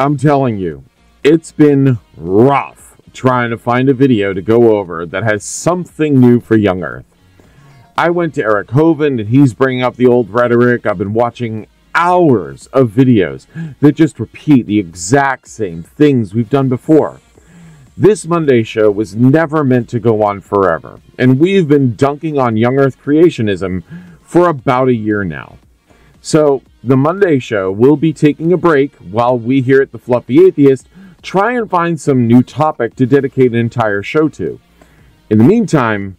I'm telling you, it's been rough trying to find a video to go over that has something new for young Earth. I went to Eric Hovind and he's bringing up the old rhetoric. I've been watching hours of videos that just repeat the exact same things we've done before. This Monday show was never meant to go on forever, and we've been dunking on young Earth creationism for about a year now. So, the Monday show will be taking a break while we here at The Fluffy Atheist try and find some new topic to dedicate an entire show to. In the meantime,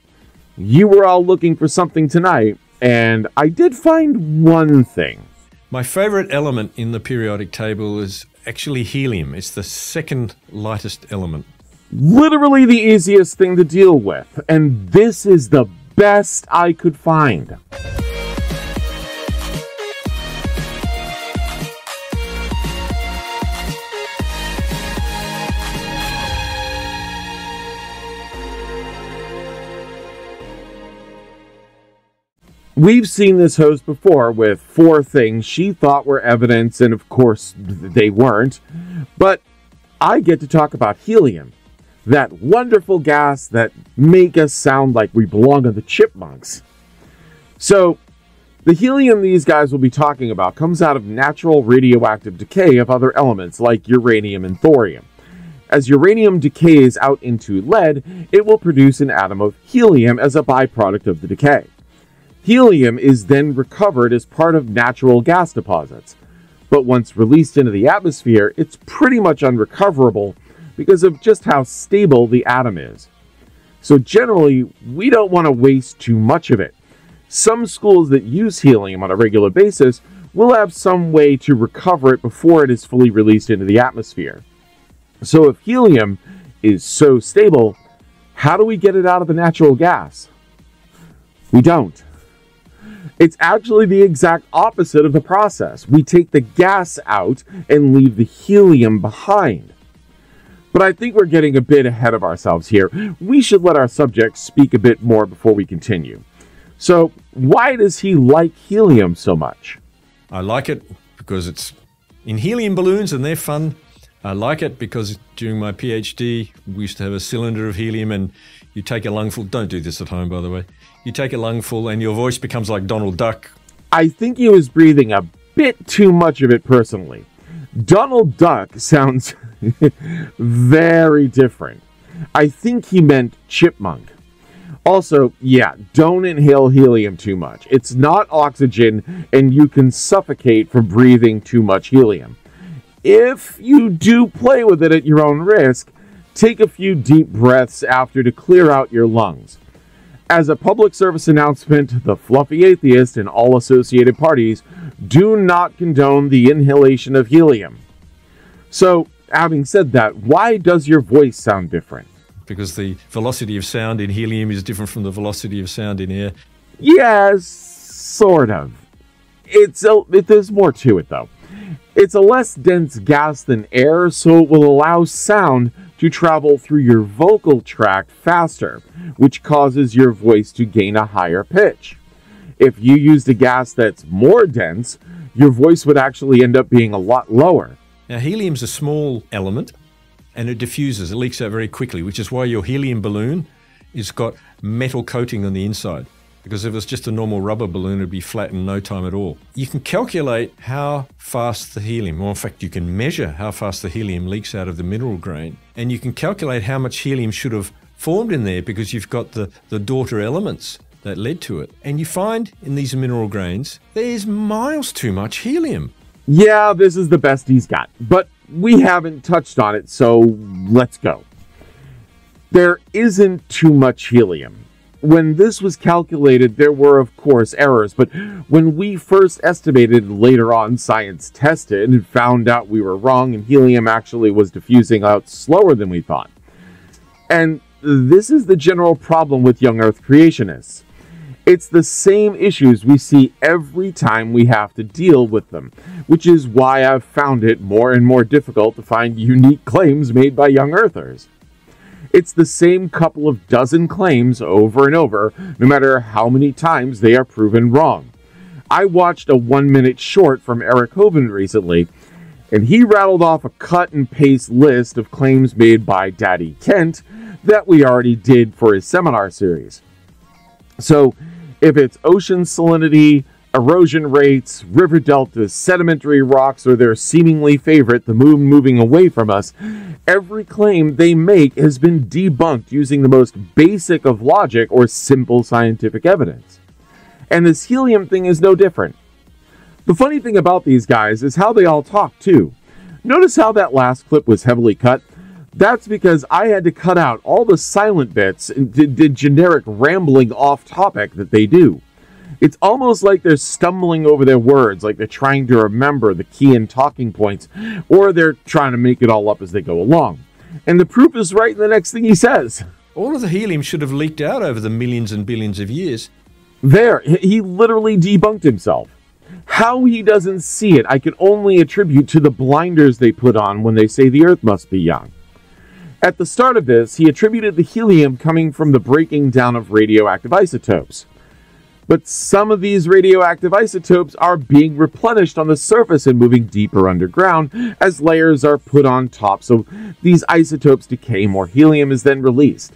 you were all looking for something tonight, and I did find one thing. My favorite element in the periodic table is actually helium. It's the second lightest element. Literally the easiest thing to deal with, and this is the best I could find. We've seen this host before with 4 things she thought were evidence, and of course they weren't. But I get to talk about helium, that wonderful gas that make us sound like we belong on the Chipmunks. So, the helium these guys will be talking about comes out of natural radioactive decay of other elements like uranium and thorium. As uranium decays out into lead, it will produce an atom of helium as a byproduct of the decay. Helium is then recovered as part of natural gas deposits, but once released into the atmosphere, it's pretty much unrecoverable because of just how stable the atom is. So generally, we don't want to waste too much of it. Some schools that use helium on a regular basis will have some way to recover it before it is fully released into the atmosphere. So if helium is so stable, how do we get it out of the natural gas? We don't. It's actually the exact opposite of the process. We take the gas out and leave the helium behind. But I think we're getting a bit ahead of ourselves here. We should let our subject speak a bit more before we continue. So, why does he like helium so much? I like it because it's in helium balloons and they're fun. I like it because during my PhD, we used to have a cylinder of helium and you take a lungful. Don't do this at home, by the way. You take a lungful and your voice becomes like Donald Duck. I think he was breathing a bit too much of it personally. Donald Duck sounds very different. I think he meant chipmunk. Also, yeah, don't inhale helium too much. It's not oxygen and you can suffocate from breathing too much helium. If you do play with it at your own risk, take a few deep breaths after to clear out your lungs. As a public service announcement, the Fluffy Atheist and all associated parties do not condone the inhalation of helium. So, having said that, why does your voice sound different? Because the velocity of sound in helium is different from the velocity of sound in air. Yes, sort of. There's more to it, though. It's a less dense gas than air, so it will allow sound to travel through your vocal tract faster, which causes your voice to gain a higher pitch. If you used a gas that's more dense, your voice would actually end up being a lot lower. Now, helium's a small element, and it diffuses, it leaks out very quickly, which is why your helium balloon has got metal coating on the inside. Because if it was just a normal rubber balloon, it would be flat in no time at all. You can calculate how fast the helium, or in fact, you can measure how fast the helium leaks out of the mineral grain, and you can calculate how much helium should have formed in there because you've got the daughter elements that led to it. And you find in these mineral grains, there's miles too much helium. Yeah, this is the best he's got, but we haven't touched on it, so let's go. There isn't too much helium. When this was calculated, there were, of course, errors, but when we first estimated, later on science tested and found out we were wrong and helium actually was diffusing out slower than we thought. And this is the general problem with young Earth creationists. It's the same issues we see every time we have to deal with them, which is why I've found it more and more difficult to find unique claims made by young Earthers. It's the same couple of dozen claims over and over, no matter how many times they are proven wrong. I watched a 1-minute short from Eric Hovind recently, And he rattled off a cut and paste list of claims made by Daddy Kent that we already did for his seminar series. So, if it's ocean salinity, erosion rates, river deltas, sedimentary rocks, or their seemingly favorite, the moon moving away from us, every claim they make has been debunked using the most basic of logic or simple scientific evidence. And this helium thing is no different. The funny thing about these guys is how they all talk, too. Notice how that last clip was heavily cut? That's because I had to cut out all the silent bits and the generic rambling off topic that they do. It's almost like they're stumbling over their words, like they're trying to remember the key and talking points, or they're trying to make it all up as they go along. And the proof is right in the next thing he says. All of the helium should have leaked out over the millions and billions of years. There, he literally debunked himself. How he doesn't see it, I can only attribute to the blinders they put on when they say the Earth must be young. At the start of this, he attributed the helium coming from the breaking down of radioactive isotopes. But some of these radioactive isotopes are being replenished on the surface and moving deeper underground as layers are put on top, so these isotopes decay, more helium is then released.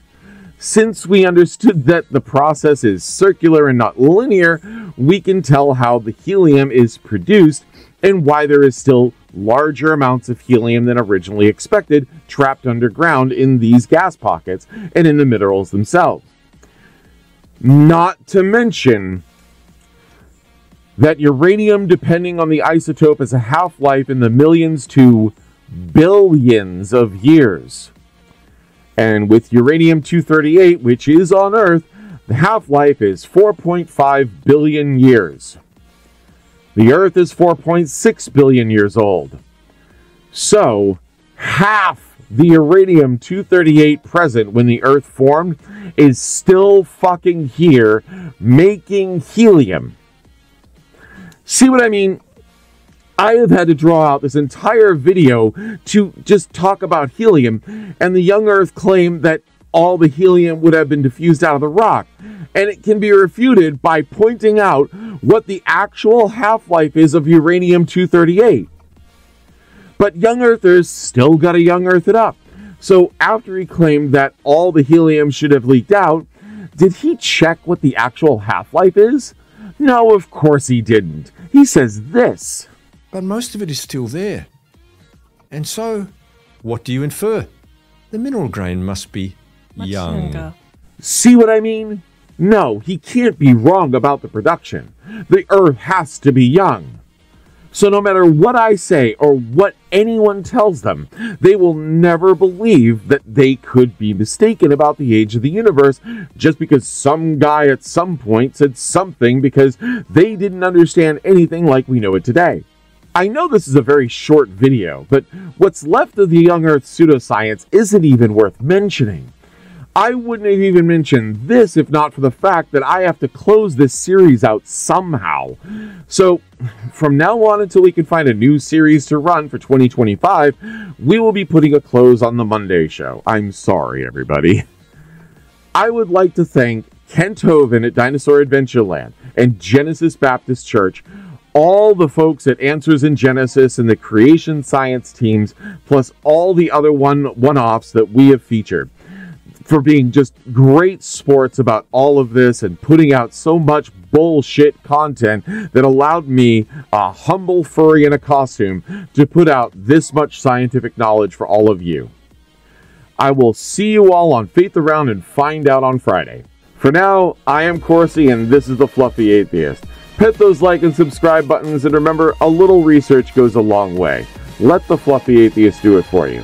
Since we understood that the process is circular and not linear, we can tell how the helium is produced and why there is still larger amounts of helium than originally expected trapped underground in these gas pockets and in the minerals themselves. Not to mention that uranium, depending on the isotope, has a half-life in the millions to billions of years. And with uranium-238, which is on Earth, the half-life is 4.5 billion years. The Earth is 4.6 billion years old. So, half the uranium-238 present when the Earth formed is still fucking here, making helium. See what I mean? I have had to draw out this entire video to just talk about helium, and the young Earth claim that all the helium would have been diffused out of the rock. And it can be refuted by pointing out what the actual half-life is of uranium-238. But young Earthers still gotta young Earth it up. So after he claimed that all the helium should have leaked out, did he check what the actual half-life is? No, of course he didn't. He says this. But most of it is still there. And so, what do you infer? The mineral grain must be Much young. younger. See what I mean? No, he can't be wrong about the production. The Earth has to be young. So no matter what I say or what anyone tells them, they will never believe that they could be mistaken about the age of the universe just because some guy at some point said something because they didn't understand anything like we know it today. I know this is a very short video, but what's left of the young Earth pseudoscience isn't even worth mentioning. I wouldn't have even mentioned this if not for the fact that I have to close this series out somehow. So, from now on until we can find a new series to run for 2025, we will be putting a close on the Monday show. I'm sorry, everybody. I would like to thank Kent Hovind at Dinosaur Adventureland and Genesis Baptist Church, all the folks at Answers in Genesis and the Creation Science teams, plus all the other one-offs that we have featured, for being just great sports about all of this and putting out so much bullshit content that allowed me, a humble furry in a costume, to put out this much scientific knowledge for all of you. I will see you all on Faith Around and Find Out on Friday. For now, I am Corsi and this is the Fluffy Atheist. Hit those like and subscribe buttons, and remember, a little research goes a long way. Let the Fluffy Atheist do it for you.